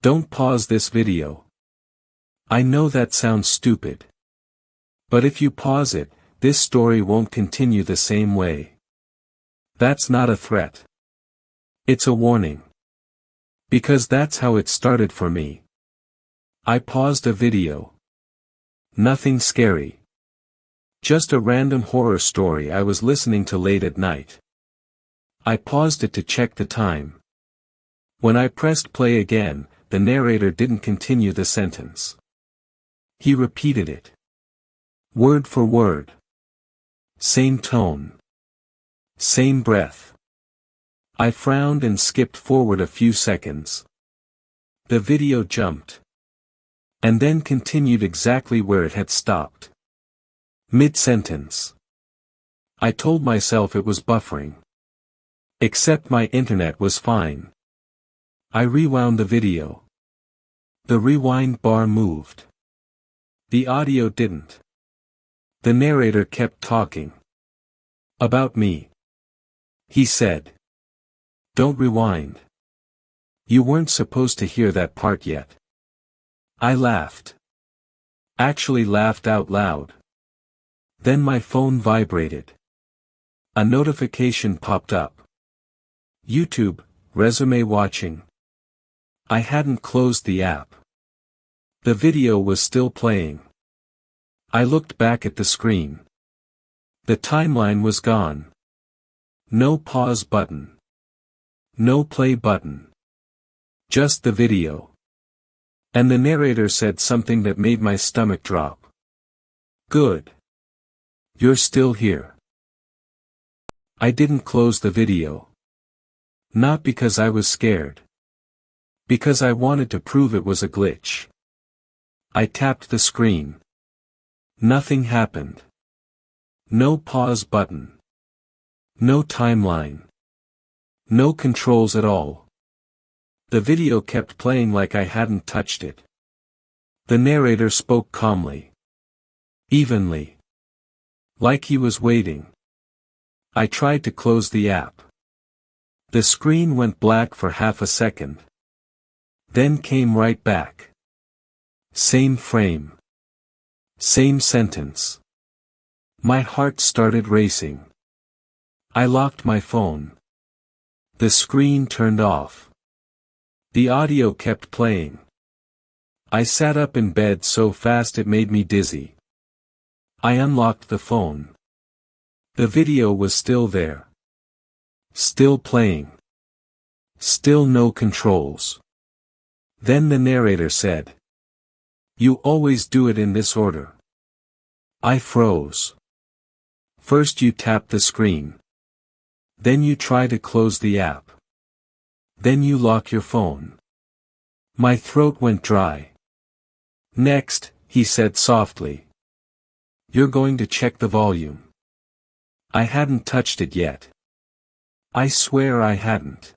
Don't pause this video. I know that sounds stupid. But if you pause it, this story won't continue the same way. That's not a threat. It's a warning. Because that's how it started for me. I paused a video. Nothing scary. Just a random horror story I was listening to late at night. I paused it to check the time. When I pressed play again, the narrator didn't continue the sentence. He repeated it. Word for word. Same tone. Same breath. I frowned and skipped forward a few seconds. The video jumped. And then continued exactly where it had stopped. Mid-sentence. I told myself it was buffering. Except my internet was fine. I rewound the video. The rewind bar moved. The audio didn't. The narrator kept talking. About me. He said. Don't rewind. You weren't supposed to hear that part yet. I laughed. Actually laughed out loud. Then my phone vibrated. A notification popped up. YouTube, resume watching. I hadn't closed the app. The video was still playing. I looked back at the screen. The timeline was gone. No pause button. No play button. Just the video. And the narrator said something that made my stomach drop. Good. You're still here. I didn't close the video. Not because I was scared. Because I wanted to prove it was a glitch. I tapped the screen. Nothing happened. No pause button. No timeline. No controls at all. The video kept playing like I hadn't touched it. The narrator spoke calmly. Evenly. Like he was waiting. I tried to close the app. The screen went black for half a second. Then came right back. Same frame. Same sentence. My heart started racing. I locked my phone. The screen turned off. The audio kept playing. I sat up in bed so fast it made me dizzy. I unlocked the phone. The video was still there. Still playing. Still no controls. Then the narrator said. You always do it in this order. I froze. First you tap the screen. Then you try to close the app. Then you lock your phone. My throat went dry. Next, he said softly. You're going to check the volume. I hadn't touched it yet. I swear I hadn't.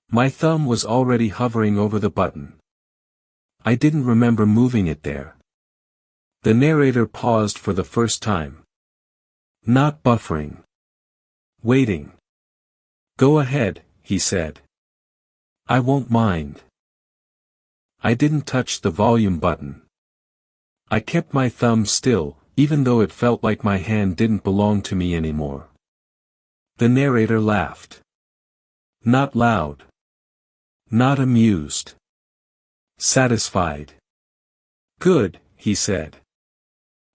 My thumb was already hovering over the button. I didn't remember moving it there. The narrator paused for the first time. Not buffering. Waiting. Go ahead, he said. I won't mind. I didn't touch the volume button. I kept my thumb still, even though it felt like my hand didn't belong to me anymore. The narrator laughed. Not loud. Not amused. Satisfied. Good, he said.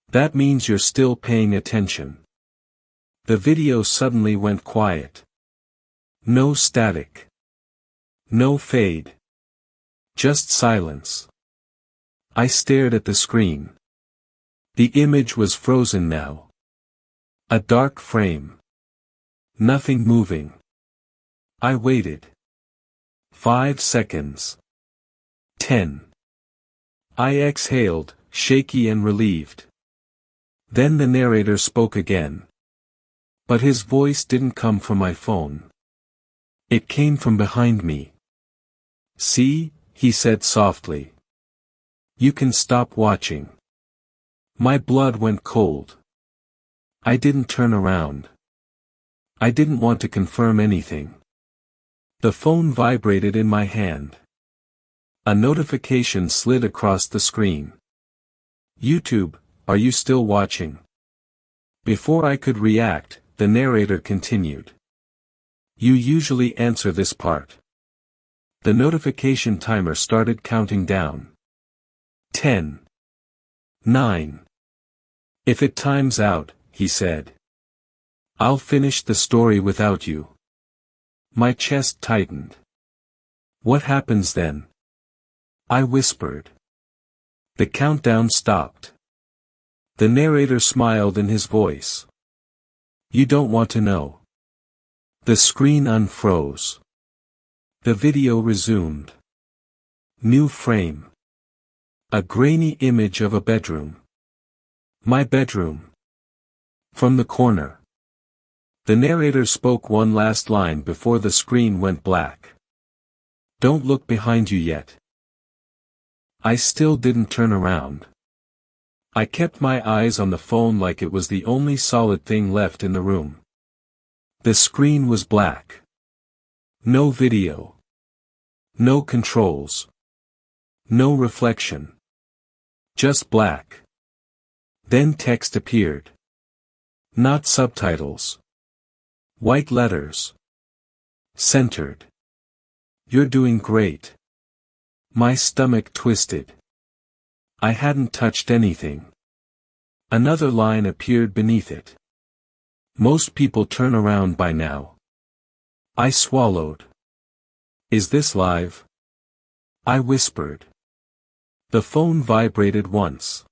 That means you're still paying attention. The video suddenly went quiet. No static. No fade. Just silence. I stared at the screen. The image was frozen now. A dark frame. Nothing moving. I waited. 5 seconds. 10. I exhaled, shaky and relieved. Then the narrator spoke again. But his voice didn't come from my phone. It came from behind me. See, he said softly. You can stop watching. My blood went cold. I didn't turn around. I didn't want to confirm anything. The phone vibrated in my hand. A notification slid across the screen. YouTube, are you still watching? Before I could react, the narrator continued. You usually answer this part. The notification timer started counting down. 10. 9. If it times out, he said. I'll finish the story without you. My chest tightened. What happens then? I whispered. The countdown stopped. The narrator smiled in his voice. You don't want to know. The screen unfroze. The video resumed. New frame. A grainy image of a bedroom. My bedroom. From the corner. The narrator spoke one last line before the screen went black. Don't look behind you yet. I still didn't turn around. I kept my eyes on the phone like it was the only solid thing left in the room. The screen was black. No video. No controls. No reflection. Just black. Then text appeared. Not subtitles. White letters. Centered. You're doing great. My stomach twisted. I hadn't touched anything. Another line appeared beneath it. Most people turn around by now. I swallowed. Is this live? I whispered. The phone vibrated once.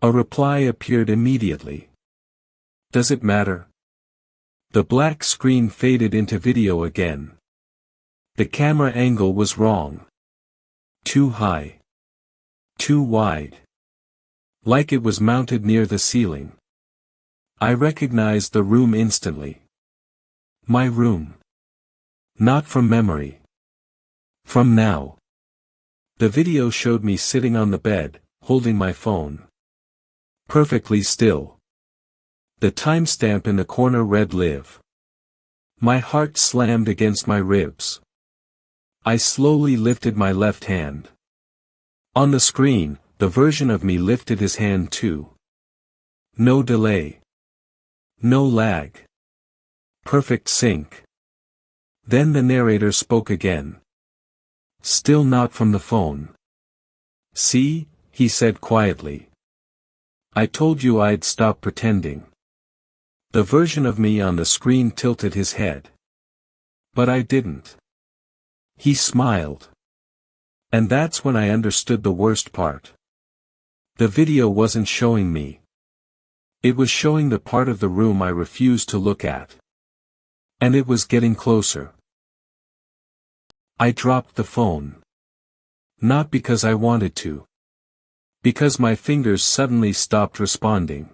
A reply appeared immediately. Does it matter? The black screen faded into video again. The camera angle was wrong. Too high. Too wide. Like it was mounted near the ceiling. I recognized the room instantly. My room. Not from memory. From now. The video showed me sitting on the bed, holding my phone. Perfectly still. The timestamp in the corner read live. My heart slammed against my ribs. I slowly lifted my left hand. On the screen, the version of me lifted his hand too. No delay. No lag. Perfect sync. Then the narrator spoke again. Still not from the phone. See, he said quietly. I told you I'd stop pretending. The version of me on the screen tilted his head. But I didn't. He smiled. And that's when I understood the worst part. The video wasn't showing me. It was showing the part of the room I refused to look at. And it was getting closer. I dropped the phone. Not because I wanted to. Because my fingers suddenly stopped responding.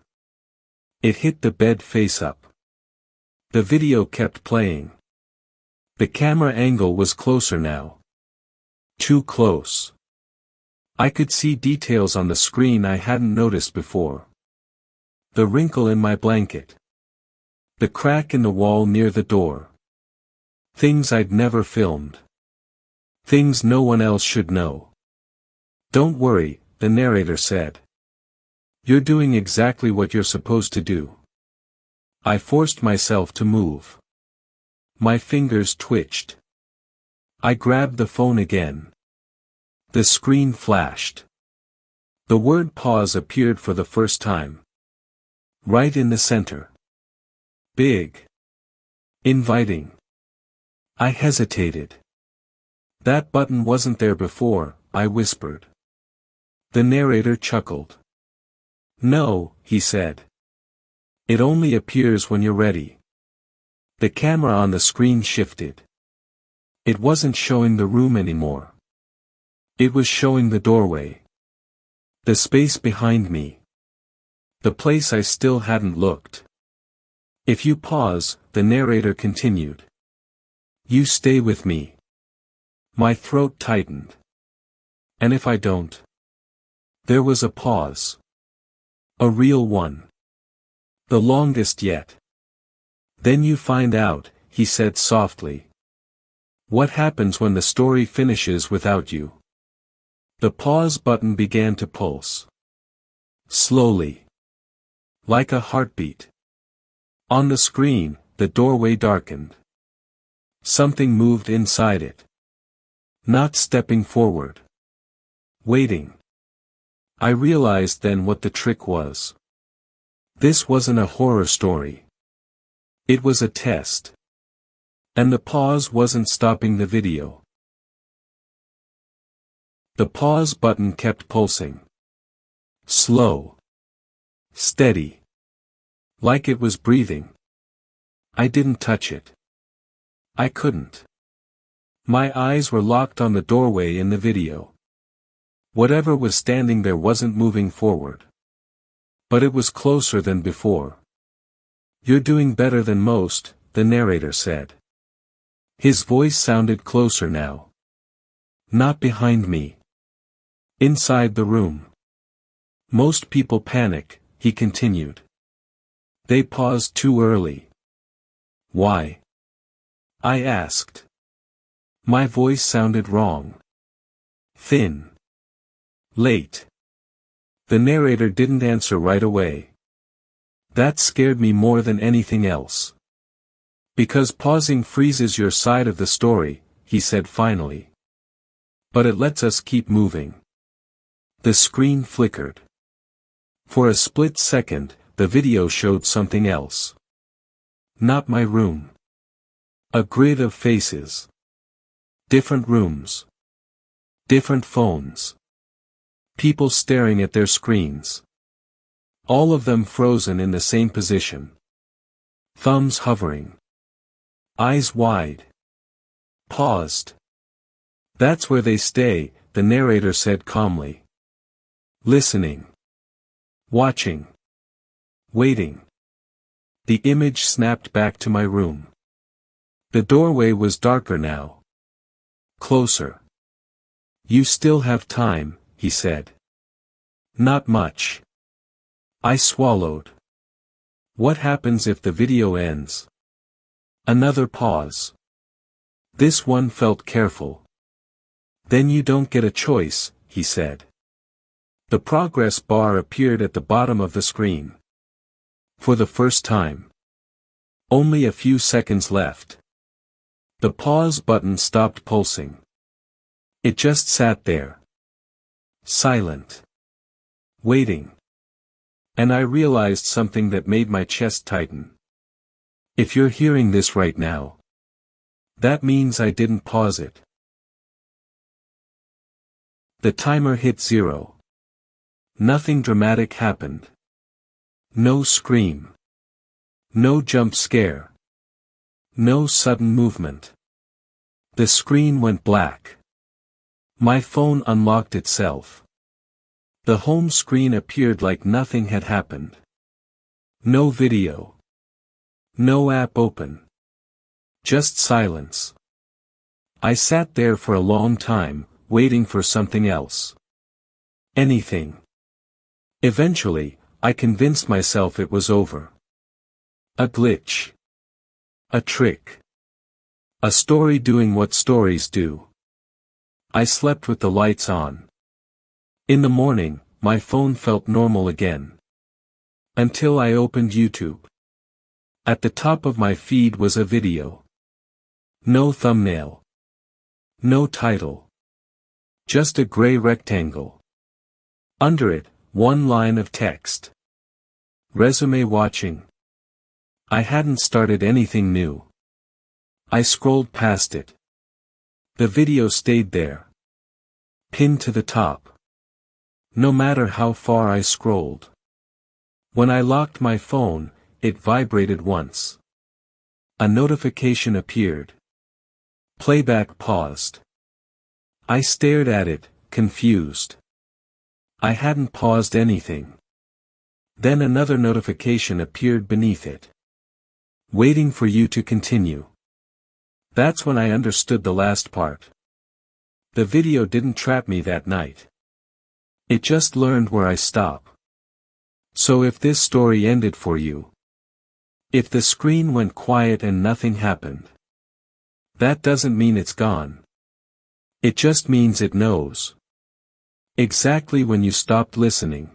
It hit the bed face up. The video kept playing. The camera angle was closer now. Too close. I could see details on the screen I hadn't noticed before. The wrinkle in my blanket. The crack in the wall near the door. Things I'd never filmed. Things no one else should know. Don't worry, the narrator said. You're doing exactly what you're supposed to do. I forced myself to move. My fingers twitched. I grabbed the phone again. The screen flashed. The word pause appeared for the first time. Right in the center. Big. Inviting. I hesitated. That button wasn't there before, I whispered. The narrator chuckled. No, he said. It only appears when you're ready. The camera on the screen shifted. It wasn't showing the room anymore. It was showing the doorway. The space behind me. The place I still hadn't looked. If you pause, the narrator continued. You stay with me. My throat tightened. And if I don't? There was a pause. A real one. The longest yet. Then you find out, he said softly. What happens when the story finishes without you? The pause button began to pulse. Slowly. Like a heartbeat. On the screen, the doorway darkened. Something moved inside it. Not stepping forward. Waiting. I realized then what the trick was. This wasn't a horror story. It was a test. And the pause wasn't stopping the video. The pause button kept pulsing. Slow. Steady. Like it was breathing. I didn't touch it. I couldn't. My eyes were locked on the doorway in the video. Whatever was standing there wasn't moving forward. But it was closer than before. "You're doing better than most," the narrator said. His voice sounded closer now. Not behind me. Inside the room. "Most people panic," he continued. "They paused too early." "Why?" I asked. My voice sounded wrong. Thin. Late. The narrator didn't answer right away. That scared me more than anything else. "Because pausing freezes your side of the story," he said finally. "But it lets us keep moving." The screen flickered. For a split second, the video showed something else. Not my room. A grid of faces. Different rooms. Different phones. People staring at their screens. All of them frozen in the same position. Thumbs hovering. Eyes wide. Paused. "That's where they stay," the narrator said calmly. "Listening. Watching. Waiting." The image snapped back to my room. The doorway was darker now. Closer. "You still have time," he said. "Not much." I swallowed. What happens if the video ends? Another pause. This one felt careful. "Then you don't get a choice," he said. The progress bar appeared at the bottom of the screen. For the first time. Only a few seconds left. The pause button stopped pulsing. It just sat there. Silent. Waiting. And I realized something that made my chest tighten. If you're hearing this right now, that means I didn't pause it. The timer hit 0. Nothing dramatic happened. No scream. No jump scare. No sudden movement. The screen went black. My phone unlocked itself. The home screen appeared like nothing had happened. No video. No app open. Just silence. I sat there for a long time, waiting for something else. Anything. Eventually, I convinced myself it was over. A glitch. A trick. A story doing what stories do. I slept with the lights on. In the morning, my phone felt normal again. Until I opened YouTube. At the top of my feed was a video. No thumbnail. No title. Just a gray rectangle. Under it, one line of text. Resume watching. I hadn't started anything new. I scrolled past it. The video stayed there. Pinned to the top. No matter how far I scrolled. When I locked my phone, it vibrated once. A notification appeared. Playback paused. I stared at it, confused. I hadn't paused anything. Then another notification appeared beneath it. Waiting for you to continue. That's when I understood the last part. The video didn't trap me that night. It just learned where I stop. So if this story ended for you, if the screen went quiet and nothing happened, that doesn't mean it's gone. It just means it knows. Exactly when you stopped listening.